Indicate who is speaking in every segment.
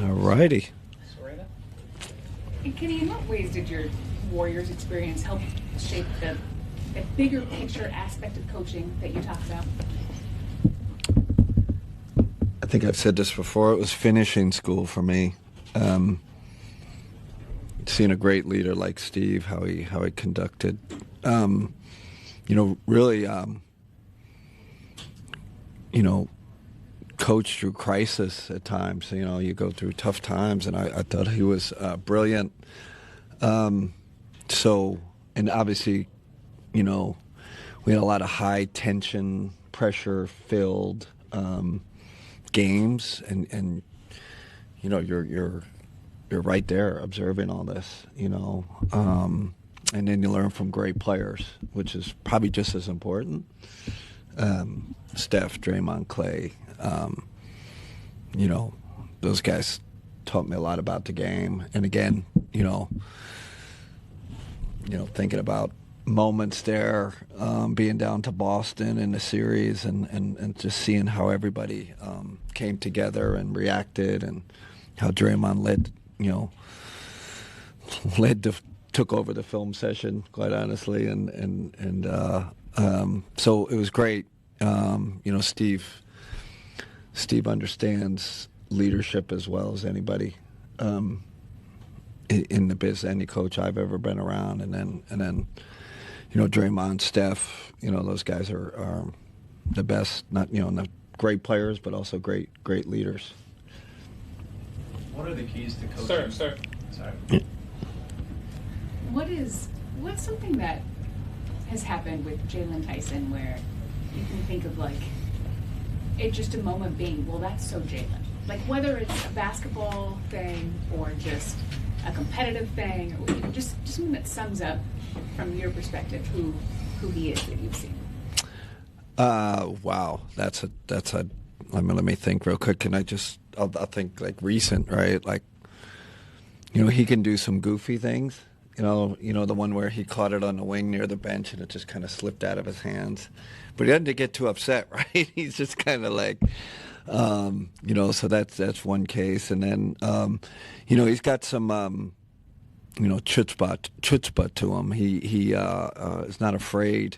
Speaker 1: All righty.
Speaker 2: And Kenny, in what ways did your Warriors experience help shape the bigger picture aspect of coaching that you talk about?
Speaker 1: I think I've said this before. It was finishing school for me. Seeing a great leader like Steve, how he conducted, really, coached through crisis at times. You go through tough times, and I thought he was brilliant. And obviously, we had a lot of high tension, pressure filled games, and you're right there observing all this, and then you learn from great players, which is probably just as important. Steph, Draymond, Klay, those guys taught me a lot about the game. And again, thinking about moments there, being down to Boston in the series, and just seeing how everybody came together and reacted, and how Draymond took over the film session, quite honestly, and so it was great. Steve understands leadership as well as anybody in the biz, any coach I've ever been around, and then Draymond, Steph, those guys are the best. Not great players, but also great leaders.
Speaker 3: What are the keys to coaching? Sir. Sorry.
Speaker 2: What's something that has happened with Jalen Tyson where you can think of it just a moment being, well, that's so Jalen. Like whether it's a basketball thing or just a competitive thing, or just something that sums up from your perspective who he is that you've seen.
Speaker 1: Wow, that's a. Let me think real quick. Can I just? I'll think recent, right? He can do some goofy things. The one where he caught it on the wing near the bench and it just kind of slipped out of his hands, but he doesn't get too upset, right? He's just kind of so that's one case, and then he's got some chutzpah to him. He is not afraid,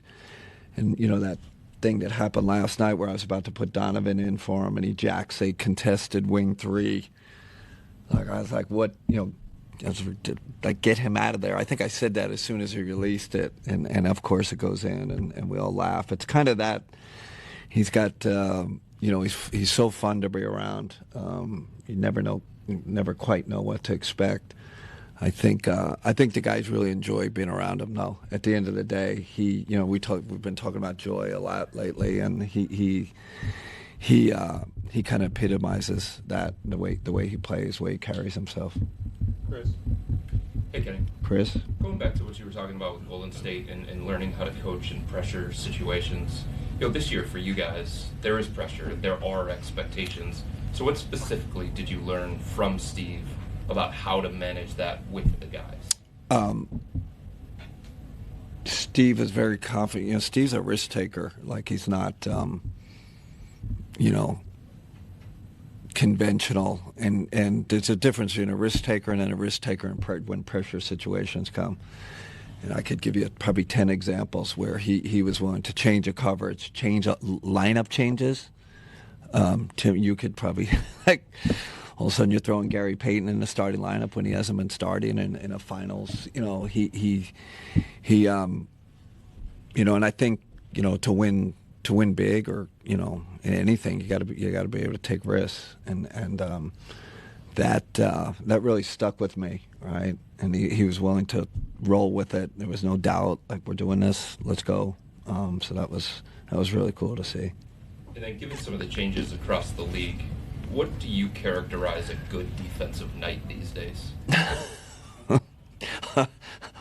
Speaker 1: and that thing that happened last night where I was about to put Donovan in for him and he jacks a contested wing three. I was like, what, get him out of there. I think I said that as soon as he released it, and of course it goes in, and we all laugh. It's kind of that. He's got, he's so fun to be around. You never quite know what to expect. I think the guys really enjoy being around him. Though at the end of the day, we've been talking about joy a lot lately, and he kind of epitomizes that, the way he plays, the way he carries himself.
Speaker 4: Chris. Hey, Kenny.
Speaker 1: Chris.
Speaker 4: Going back to what you were talking about with Golden State and learning how to coach in pressure situations. This year for you guys, there is pressure, there are expectations. So what specifically did you learn from Steve about how to manage that with the guys?
Speaker 1: Steve is very confident. Steve's a risk taker. He's not, conventional. And there's a difference between a risk taker and then a risk taker when pressure situations come. And I could give you probably 10 examples where he was willing to change a coverage, change lineup changes. Tim, you could probably all of a sudden you're throwing Gary Payton in the starting lineup when he hasn't been starting in a finals. He and I think to win big or in anything, you got to be able to take risks, and that really stuck with me, right? And he was willing to roll with it. There was no doubt, we're doing this, let's go. So that was really cool to see.
Speaker 4: And then given some of the changes across the league, what do you characterize a good defensive night these days?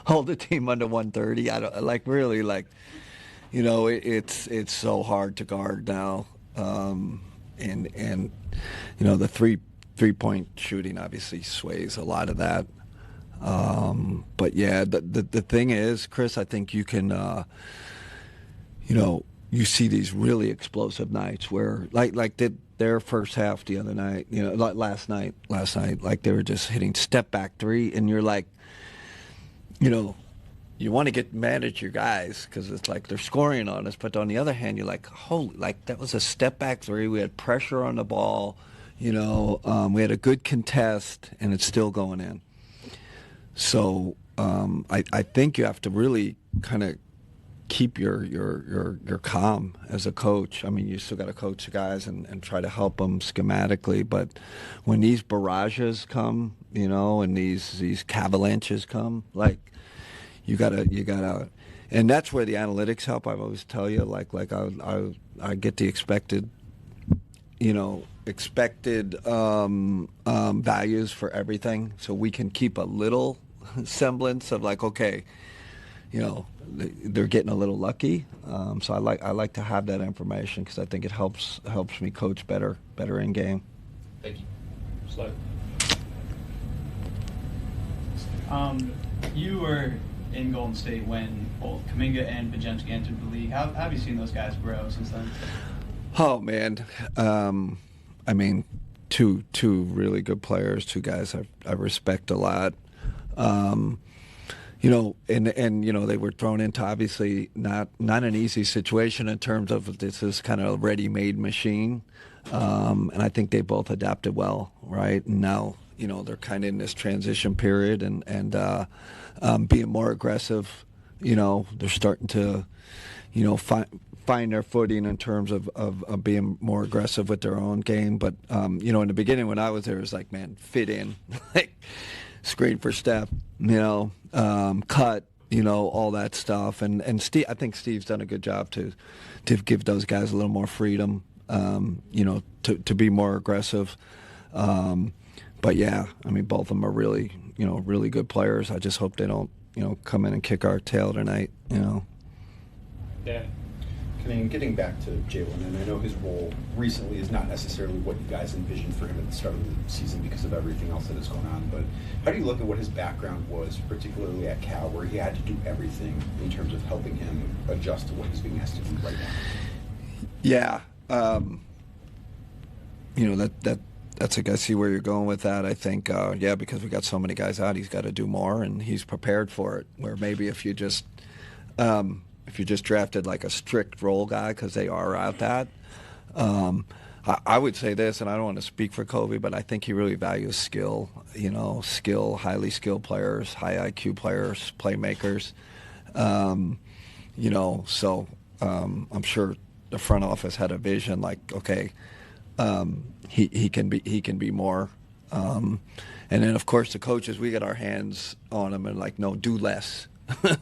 Speaker 1: Hold the team under 130. I don't really it's so hard to guard now, and the three-point shooting obviously sways a lot of that. But yeah, the thing is, Chris, I think you can you see these really explosive nights where like their first half the other night, like last night, like they were just hitting step back three, and you're like, you want to get mad at your guys because it's like they're scoring on us, but on the other hand, you're like, holy, like that was a step back three. We had pressure on the ball, we had a good contest, and it's still going in. So I think you have to really kind of keep your calm as a coach. I mean, you still got to coach the guys and try to help them schematically, but when these barrages come, and these avalanches come, like you gotta, and that's where the analytics help. I always tell you, like I get the expected values for everything, so we can keep a little semblance of like, okay, they're getting a little lucky. So I like to have that information because I think it helps me coach better in game.
Speaker 4: Thank you.
Speaker 3: Slide.
Speaker 5: You were in Golden State when both Kuminga and Podziemski entered the league. How have you seen those guys grow since then?
Speaker 1: Oh man, I mean, two really good players, two guys I respect a lot. And they were thrown into obviously not an easy situation in terms of this is kind of a ready-made machine, and I think they both adapted well, right? And now they're kind of in this transition period and being more aggressive. They're starting to find their footing in terms of being more aggressive with their own game. But in the beginning when I was there, it was like, man, fit in, like screen for Steph, cut, all that stuff. And Steve, I think Steve's done a good job to give those guys a little more freedom, to be more aggressive. But yeah, I mean, both of them are really, really good players. I just hope they don't, come in and kick our tail tonight,
Speaker 3: Yeah.
Speaker 6: Getting back to Jalen, and I know his role recently is not necessarily what you guys envisioned for him at the start of the season because of everything else that has gone on, but how do you look at what his background was, particularly at Cal, where he had to do everything in terms of helping him adjust to what he's being asked to do right now?
Speaker 1: Yeah. That's I see where you're going with that. I think, because we got so many guys out, he's got to do more, and he's prepared for it, where maybe if you just drafted like a strict role guy, because they are out that, I would say this, and I don't want to speak for Kobe, but I think he really values skill, highly skilled players, high IQ players, playmakers. So I'm sure the front office had a vision like, okay, he can be more. And then, of course, the coaches, we got our hands on him and like, no, do less.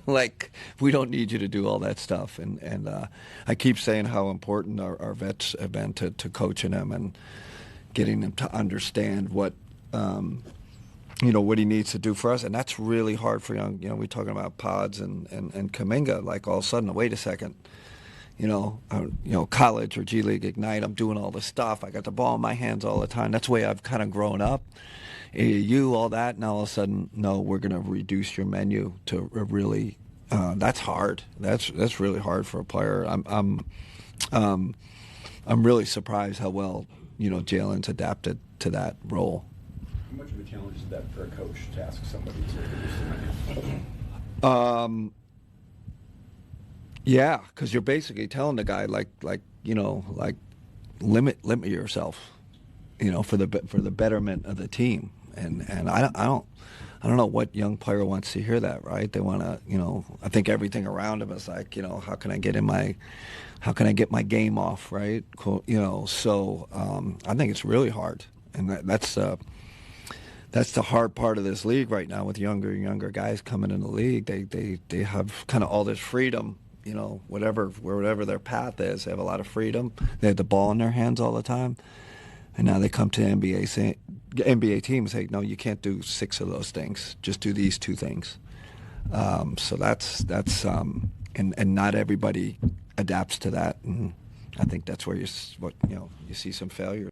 Speaker 1: Like, we don't need you to do all that stuff. And I keep saying how important our vets have been to coaching them and getting them to understand what he needs to do for us. And that's really hard for young, we're talking about Pods and Kuminga, like all of a sudden, wait a second, college or G League Ignite, I'm doing all this stuff. I got the ball in my hands all the time. That's the way I've kind of grown up. AAU, all that. Now all of a sudden, no, we're going to reduce your menu to really. That's hard. That's really hard for a player. I'm really surprised how well Jalen's adapted to that role.
Speaker 6: How much of a challenge is that for a coach to ask somebody to reduce their menu?
Speaker 1: Yeah, because you're basically telling the guy like limit yourself, for the betterment of the team. And I don't know what young player wants to hear that, right? They want to, I think everything around him is like, how can I get my game off, right? Cool, So I think it's really hard, and that's the hard part of this league right now with younger guys coming in the league. They have kind of all this freedom. Whatever their path is, they have a lot of freedom. They have the ball in their hands all the time, and now they come to NBA teams say, no, you can't do 6 of those things. Just do these 2 things. So that's and not everybody adapts to that, and I think that's where you see some failure.